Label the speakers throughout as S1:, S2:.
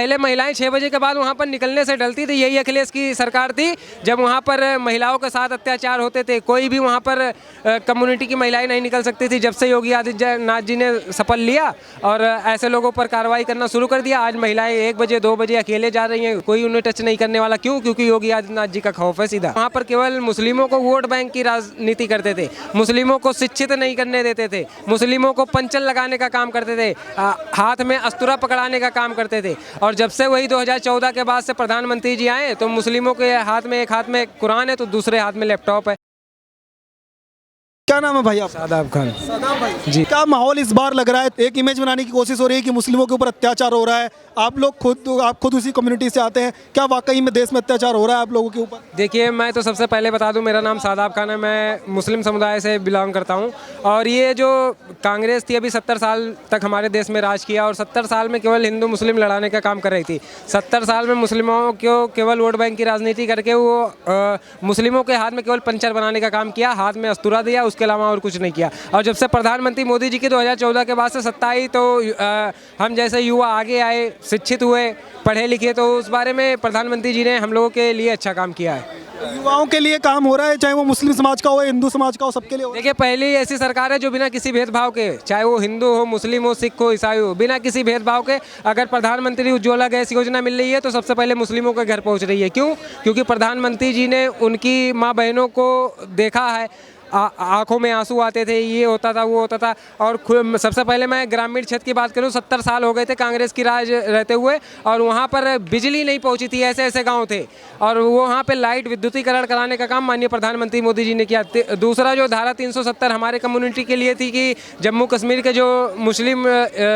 S1: पहले महिलाएं 6 बजे के बाद वहाँ पर निकलने से डरती थी, यही अखिलेश की सरकार थी। जब वहाँ पर महिलाओं के साथ अत्याचार होते थे, कोई भी वहाँ पर कम्युनिटी की महिलाएं नहीं निकल सकती थी। जब से योगी आदित्यनाथ जी ने शपथ लिया और ऐसे लोगों पर कार्रवाई करना शुरू कर दिया, आज महिलाएं 1 बजे 2 बजे अकेले जा रही हैं, कोई उन्हें टच नहीं करने वाला। क्यों? क्योंकि योगी आदित्यनाथ जी का खौफ है सीधा। वहाँ पर केवल मुस्लिमों को वोट बैंक की राजनीति करते थे, मुस्लिमों को शिक्षित नहीं करने देते थे, मुस्लिमों को पंचल लगाने का काम करते थे, हाथ में अस्तूरा पकड़ाने का काम करते थे। और जब से वही 2014 के बाद से प्रधानमंत्री जी आए तो मुस्लिमों के हाथ में एक हाथ में कुरान है तो दूसरे हाथ में लैपटॉप है।
S2: क्या नाम है भाई आप?
S1: शादाब खान।
S2: शादाब भाई
S1: जी।
S2: क्या माहौल इस बार लग रहा है? एक इमेज बनाने की कोशिश हो रही है कि मुस्लिमों के ऊपर अत्याचार हो रहा है। आप खुद उसी कम्युनिटी से आते हैं, क्या वाकई में देश में अत्याचार हो रहा है आप लोगों के ऊपर?
S1: देखिए, मैं तो सबसे पहले बता दूं, मेरा नाम शादाब खान है, मैं मुस्लिम समुदाय से बिलोंग करता हूं। और ये जो कांग्रेस थी अभी 70 साल तक हमारे देश में राज किया और 70 साल में केवल हिंदू मुस्लिम लड़ाने का काम कर रही थी। 70 साल में मुस्लिमों को केवल वोट बैंक की राजनीति करके वो मुस्लिमों के हाथ में केवल पंचर बनाने का काम किया, हाथ में अस्तूरा दिया, उसके अलावा और कुछ नहीं किया। और जब से प्रधानमंत्री मोदी जी की 2014 के बाद से सत्ता आई तो हम जैसे युवा आगे आए, शिक्षित हुए, पढ़े लिखे, तो उस बारे में प्रधानमंत्री जी ने हम लोगों के लिए अच्छा काम किया है।
S2: युवाओं के लिए काम हो रहा है, चाहे वो मुस्लिम समाज का हो, हिंदू समाज का हो, सबके लिए हो।
S1: देखिए, पहली ऐसी सरकार है जो बिना किसी भेदभाव के, चाहे वो हिंदू हो, मुस्लिम हो, सिख हो, ईसाई हो, बिना किसी भेदभाव के अगर प्रधानमंत्री उज्ज्वला गैस योजना मिल रही है तो सबसे पहले मुस्लिमों के घर पहुंच रही है। क्यों? क्योंकि प्रधानमंत्री जी ने उनकी माँ बहनों को देखा है, आंखों में आंसू आते थे, ये होता था, वो होता था। और सबसे पहले मैं ग्रामीण क्षेत्र की बात करूं, 70 साल हो गए थे कांग्रेस की राज रहते हुए और वहां पर बिजली नहीं पहुंची थी, ऐसे ऐसे गांव थे। और वहां पे लाइट विद्युतीकरण कराने का काम माननीय प्रधानमंत्री मोदी जी ने किया। दूसरा, जो धारा 370 हमारे कम्युनिटी के लिए थी कि जम्मू कश्मीर के जो मुस्लिम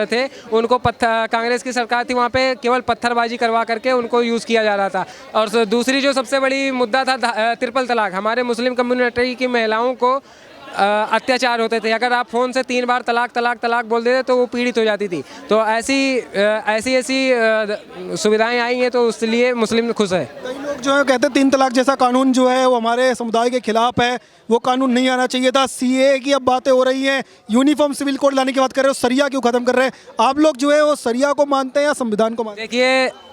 S1: थे उनको कांग्रेस की सरकार थी, वहाँ पर केवल पत्थरबाजी करवा करके उनको यूज़ किया जा रहा था। और दूसरी जो सबसे बड़ी मुद्दा था ट्रिपल तलाक, हमारे मुस्लिम कम्युनिटी की महिलाओं को अत्याचार होते थे। अगर आप फ़ोन से 3 बार तलाक तलाक तलाक बोल देते तो वो पीड़ित हो जाती थी। तो ऐसी सुविधाएं आई हैं तो उसलिए मुस्लिम खुश है।
S2: कई लोग जो है कहते हैं 3 तलाक जैसा कानून जो है वो हमारे समुदाय के खिलाफ है, वो कानून नहीं आना चाहिए था। सीए की अब बातें हो रही हैं, यूनिफॉर्म सिविल कोड लाने की बात कर रहे हो, सरिया क्यों खत्म कर रहे हैं? आप लोग जो है वो सरिया को मानते हैं या संविधान को मानते हैं?
S1: देखिए,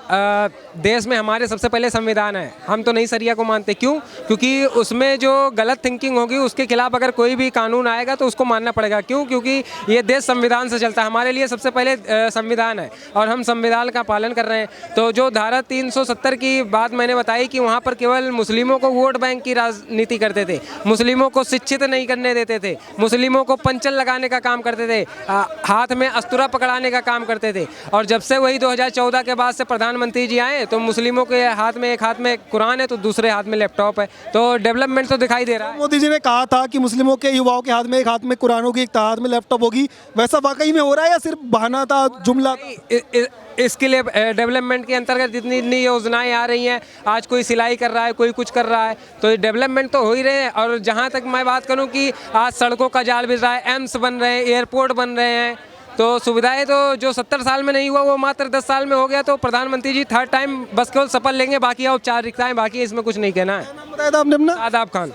S1: देश में हमारे सबसे पहले संविधान है, हम तो नहीं सरिया को मानते। क्यों? क्योंकि उसमें जो गलत थिंकिंग होगी उसके खिलाफ अगर कोई भी कानून आएगा तो उसको मानना पड़ेगा। क्यों? क्योंकि ये देश संविधान से चलता है, हमारे लिए सबसे पहले संविधान है और हम संविधान का पालन कर रहे हैं। तो जो धारा 370 की बात मैंने बताई कि वहाँ पर केवल मुस्लिमों को वोट बैंक की राजनीति करते थे, मुस्लिमों को शिक्षित नहीं करने देते थे, मुस्लिमों को पंचल लगाने का काम करते थे, हाथ में अस्तूरा पकड़ाने का काम करते थे। और जब से वही 2014 के बाद से प्रधानमंत्री जी आए तो मुस्लिमों के हाथ में एक हाथ में कुरान है तो दूसरे हाथ में लैपटॉप है। तो डेवलपमेंट तो दिखाई दे रहा है।
S2: मोदी जी ने कहा था कि मुस्लिमों के युवाओं के हाथ में एक हाथ में कुरान होगी, एक हाथ में लैपटॉप होगी, वैसा वाकई में हो रहा है या सिर्फ बहाना था, जुमला?
S1: इसके लिए डेवलपमेंट के अंतर्गत इतनी योजनाएं आ रही हैं। आज कोई सिलाई कर रहा है, कोई कुछ कर रहा है, तो डेवलपमेंट तो हो ही रहे हैं। और जहां तक मैं बात करूं कि आज सड़कों का जाल बिछ रहा है, एम्स बन रहे हैं, एयरपोर्ट बन रहे हैं, तो सुविधाएं तो जो 70 साल में नहीं हुआ वो मात्र 10 साल में हो गया। तो प्रधानमंत्री जी 3rd टाइम बस केवल शपथ लेंगे, बाकी औपचारिकताएं, बाकी इसमें कुछ नहीं कहना है।
S2: नाम बताया था आपने अपना?
S1: शादाब खान।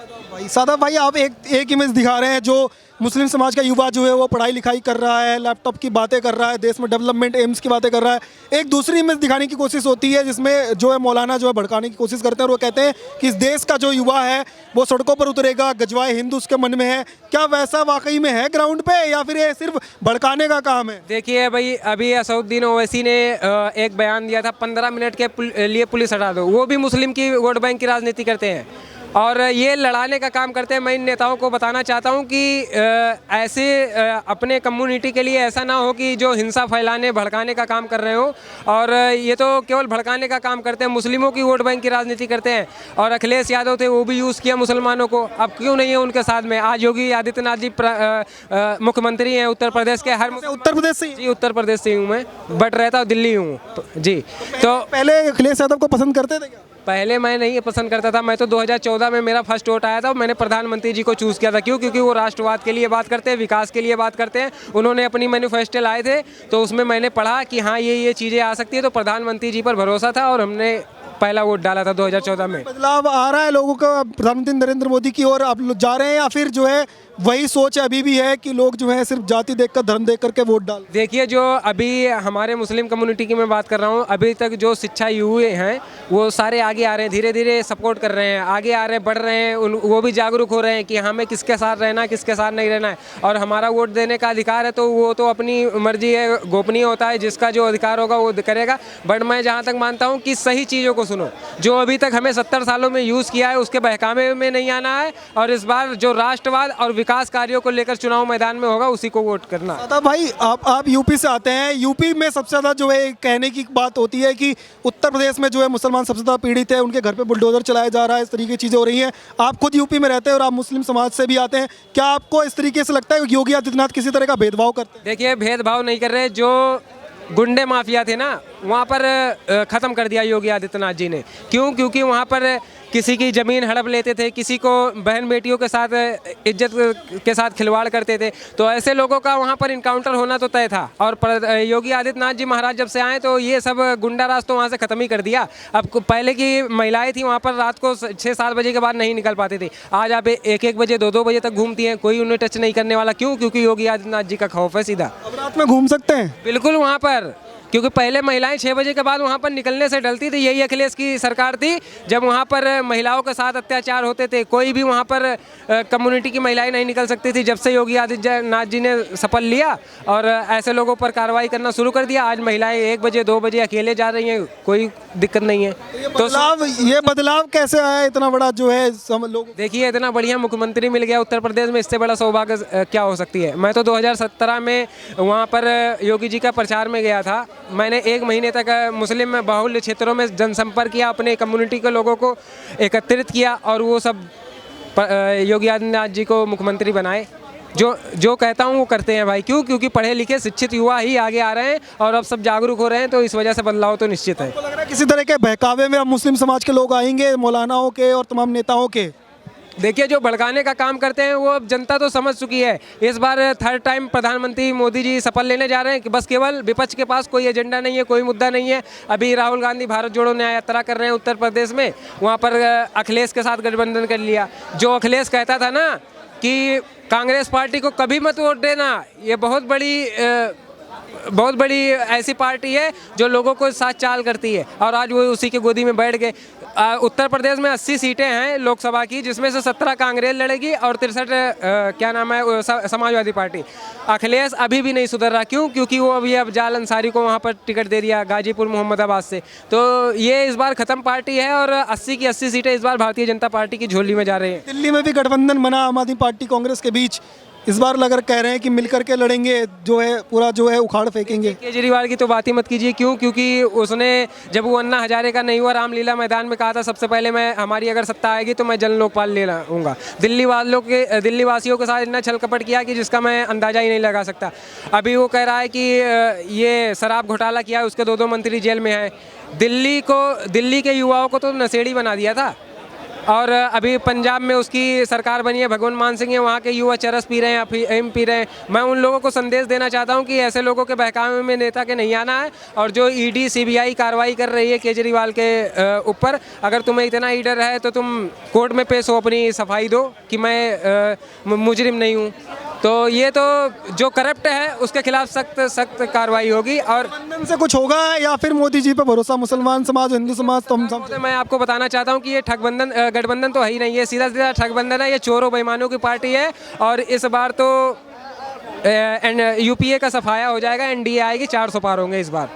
S2: शादाब भाई, आप एक इमेज दिखा रहे हैं जो मुस्लिम समाज का युवा जो है वो पढ़ाई लिखाई कर रहा है, लैपटॉप की बातें कर रहा है, देश में डेवलपमेंट एम्स की बातें कर रहा है। एक दूसरी इमेज दिखाने की कोशिश होती है जिसमें जो है मौलाना जो है भड़काने की कोशिश करते हैं और वो कहते हैं कि इस देश का जो युवा है वो सड़कों पर उतरेगा, गजवाए हिंद उसके मन में है। क्या वैसा वाकई में है ग्राउंड पे या फिर ये सिर्फ भड़काने का काम है?
S1: देखिए भाई, अभी असदुद्दीन ओवैसी ने एक बयान दिया था 15 मिनट के लिए पुलिस हटा दो, वो भी मुस्लिम की वोट बैंक की राजनीति करते हैं और ये लड़ाने का काम करते हैं। मैं इन नेताओं को बताना चाहता हूं कि ऐसे अपने कम्युनिटी के लिए ऐसा ना हो कि जो हिंसा फैलाने भड़काने का काम कर रहे हो। और ये तो केवल भड़काने का काम करते हैं, मुस्लिमों की वोट बैंक की राजनीति करते हैं। और अखिलेश यादव थे, वो भी यूज़ किया मुसलमानों को, अब क्यों नहीं है उनके साथ में? आज योगी आदित्यनाथ जी मुख्यमंत्री हैं उत्तर प्रदेश के।
S2: उत्तर प्रदेश से?
S1: जी, उत्तर प्रदेश से हूँ मैं, बट रहता हूँ दिल्ली हूँ जी। तो
S2: पहले अखिलेश यादव को पसंद करते थे क्या?
S1: पहले मैं नहीं पसंद करता था, मैं तो 2014 में मेरा फर्स्ट वोट आया था, मैंने प्रधानमंत्री जी को चूज़ किया था। क्यों? क्योंकि वो राष्ट्रवाद के लिए बात करते हैं, विकास के लिए बात करते हैं। उन्होंने अपनी मैनिफेस्टो लाए थे तो उसमें मैंने पढ़ा कि हाँ ये चीज़ें आ सकती है, तो प्रधानमंत्री जी पर भरोसा था और हमने पहला वोट डाला था 2014 में।
S2: बदलाव आ रहा है लोगों का प्रधानमंत्री नरेंद्र मोदी की ओर आप लोग जा रहे हैं या फिर जो है वही सोच अभी भी है कि लोग जो है सिर्फ जाति देखकर धर्म देख करके वोट डाल।
S1: देखिए, जो अभी हमारे मुस्लिम कम्युनिटी की मैं बात कर रहा हूँ, अभी तक जो शिक्षा युवा हैं वो सारे आगे आ रहे हैं, धीरे धीरे सपोर्ट कर रहे हैं, आगे आ रहे हैं, बढ़ रहे हैं, वो भी जागरूक हो रहे हैं कि हमें किसके साथ रहना है, किसके साथ नहीं रहना है। और हमारा वोट देने का अधिकार है, तो वो तो अपनी मर्जी है, गोपनीय होता है, जिसका जो अधिकार होगा वो करेगा। बट मैं जहाँ तक मानता हूँ कि सही चीज़ों को सुनो, जो अभी तक हमें 70 सालों में यूज़ किया है उसके बहकावे में नहीं आना है, और इस बार जो राष्ट्रवाद और विकास कार्यों को लेकर चुनाव मैदान में होगा उसी को वोट करना।
S2: दादा भाई, आप यूपी से आते हैं। यूपी में सबसे ज़्यादा जो है कहने की बात होती है कि उत्तर प्रदेश में जो है मुसलमान सबसे ज़्यादा पीड़ित है, उनके घर पे बुलडोजर चलाया जा रहा है, इस तरीके की चीज़ें हो रही हैं। आप खुद यूपी में रहते हैं और आप मुस्लिम समाज से भी आते हैं, क्या आपको इस तरीके से लगता है कि योगी आदित्यनाथ किसी तरह का भेदभाव करते हैं?
S1: देखिए, भेदभाव नहीं कर रहे, जो गुंडे माफिया थे ना वहाँ पर ख़त्म कर दिया योगी आदित्यनाथ जी ने। क्यों? क्योंकि वहाँ पर किसी की ज़मीन हड़प लेते थे, किसी को बहन बेटियों के साथ इज्जत के साथ खिलवाड़ करते थे, तो ऐसे लोगों का वहाँ पर इनकाउंटर होना तो तय था। और योगी आदित्यनाथ जी महाराज जब से आए तो ये सब गुंडा राज तो वहाँ से ख़त्म ही कर दिया। अब पहले की महिलाएं थी वहाँ पर रात को 6-7 बजे के बाद नहीं निकल पाती थी, आज आप 1-1 बजे 2-2 बजे तक घूमती हैं, कोई उन्हें टच नहीं करने वाला। क्यों? क्योंकि योगी आदित्यनाथ जी का खौफ है सीधा।
S2: अब रात में घूम सकते हैं
S1: बिल्कुल वहाँ पर, क्योंकि पहले महिलाएं 6 बजे के बाद वहाँ पर निकलने से डरती थी। यही अखिलेश की सरकार थी, जब वहाँ पर महिलाओं के साथ अत्याचार होते थे, कोई भी वहाँ पर कम्युनिटी की महिलाएं नहीं निकल सकती थी। जब से योगी आदित्यनाथ जी ने शपथ लिया और ऐसे लोगों पर कार्रवाई करना शुरू कर दिया, आज महिलाएं 1 बजे 2 बजे अकेले जा रही हैं, कोई दिक्कत नहीं है।
S2: ये बदलाव कैसे आया इतना बड़ा जो है लोग?
S1: देखिए, इतना बढ़िया मुख्यमंत्री मिल गया उत्तर प्रदेश में, इससे बड़ा सौभाग्य क्या हो सकती है। मैं तो 2017 में वहाँ पर योगी जी का प्रचार में गया था। मैंने 1 महीने तक मुस्लिम बहुल्य क्षेत्रों में जनसंपर्क किया, अपने कम्युनिटी के लोगों को एकत्रित किया और वो सब योगी आदित्यनाथ जी को मुख्यमंत्री बनाए। जो कहता हूँ वो करते हैं भाई। क्यों? क्योंकि पढ़े लिखे शिक्षित युवा ही आगे आ रहे हैं और अब सब जागरूक हो रहे हैं, तो इस वजह से बदलाव तो निश्चित है।
S2: लग रहा है किसी तरह के बहकावे में अब मुस्लिम समाज के लोग आएंगे, मौलानाओं के और तमाम नेताओं के?
S1: देखिए, जो भड़काने का काम करते हैं वो अब जनता तो समझ चुकी है। इस बार 3rd टाइम प्रधानमंत्री मोदी जी शपथ लेने जा रहे हैं कि बस केवल विपक्ष के पास कोई एजेंडा नहीं है, कोई मुद्दा नहीं है। अभी राहुल गांधी भारत जोड़ो न्याय यात्रा कर रहे हैं उत्तर प्रदेश में, वहाँ पर अखिलेश के साथ गठबंधन कर लिया। जो अखिलेश कहता था ना कि कांग्रेस पार्टी को कभी मत वोट देना, ये बहुत बड़ी ऐसी पार्टी है जो लोगों को साथ चाल करती है, और आज वो उसी के गोदी में बैठ गए। उत्तर प्रदेश में 80 सीटें हैं लोकसभा की, जिसमें से 17 कांग्रेस लड़ेगी और 63 समाजवादी पार्टी। अखिलेश अभी भी नहीं सुधर रहा। क्यों? क्योंकि वो अभी अब जाल अंसारी को वहाँ पर टिकट दे दिया, गाजीपुर मोहम्मदाबाद से। तो ये इस बार ख़त्म पार्टी है और 80 की 80 सीटें इस बार भारतीय जनता पार्टी की झोली में जा रही हैं।
S2: दिल्ली में भी गठबंधन बना आम आदमी पार्टी कांग्रेस के बीच, इस बार लग कह रहे हैं कि मिलकर के लड़ेंगे, जो है पूरा जो है उखाड़ फेंकेंगे।
S1: केजरीवाल की तो बात ही मत कीजिए। क्यों? क्योंकि उसने जब वो अन्ना हजारे का नहीं हुआ रामलीला मैदान में कहा था सबसे पहले हमारी अगर सत्ता आएगी तो मैं जन लोकपाल ले लाऊंगा। दिल्ली वासियों के साथ इतना छल कपट किया कि जिसका मैं अंदाजा ही नहीं लगा सकता। अभी वो कह रहा है कि ये शराब घोटाला किया है, उसके 2 मंत्री जेल में हैं। दिल्ली के युवाओं को तो नशेड़ी बना दिया था। और अभी पंजाब में उसकी सरकार बनी है, भगवंत मान सिंह है, वहाँ के युवा चरस पी रहे हैं, अफीम पी रहे हैं। मैं उन लोगों को संदेश देना चाहता हूँ कि ऐसे लोगों के बहकावे में नेता के नहीं आना है। और जो ईडी सीबीआई कार्रवाई कर रही है केजरीवाल के ऊपर, अगर तुम्हें इतना ही डर है तो तुम कोर्ट में पेश हो, अपनी सफाई दो कि मैं मुजरिम नहीं हूँ। तो ये तो जो करप्ट है उसके खिलाफ सख्त कार्रवाई होगी। और
S2: गठबंधन से कुछ होगा या फिर मोदी जी पे भरोसा? मुसलमान समाज, हिंदू समाज, तो
S1: मैं आपको बताना चाहता हूँ कि ये गठबंधन तो है ही नहीं है, सीधा सीधा ठगबंधन है। ये चोरों बेईमानों की पार्टी है और इस बार तो यूपीए का सफाया हो जाएगा, एनडीए आएगी, 400 पार होंगे इस बार।